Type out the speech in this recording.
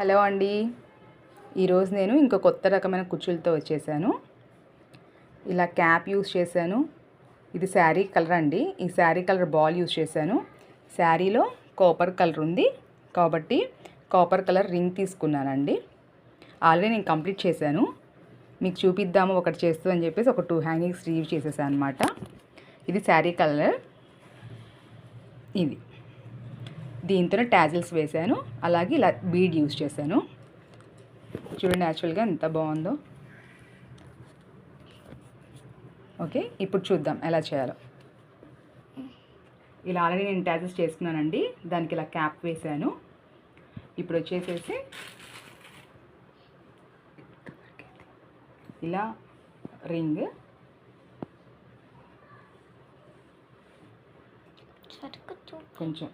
Hello అండి. ఈరోజు నేను ఇంకో కొత్త రకమైన కుచ్చులతో వచ్చేసాను. ఇలా క్యాప్ యూస్ చేశాను. ఇది శారీ కలర్ అండి. ఈ శారీ కలర్ బాల్ యూస్ చేశాను. శారీలో కాపర్ కలర్ ఉంది కాబట్టి కాపర్ కలర్ రింగ్ తీసుకున్నానండి. ఆల్రెడీ నేను కంప్లీట్ చేశాను. మీకు చూపిద్దాము ఒకటి చేస్తుందని చెప్పేసి ఒక 2 హ్యాంగింగ్స్ రీవ్ చేసేసాను అనమాట. ఇది శారీ కలర్. ఇది దీంతోనే టాజిల్స్ వేశాను. అలాగే ఇలా బీడ్ యూస్ చేశాను. చూడండి యాక్చువల్గా ఎంత బాగుందో. ఓకే, ఇప్పుడు చూద్దాం ఎలా చేయాలో. ఇలా ఆల్రెడీ నేను టాజిల్స్ చేసుకున్నానండి. దానికి ఇలా క్యాప్ వేశాను. ఇప్పుడు వచ్చేసేసి ఇలా రింగ్ కొంచెం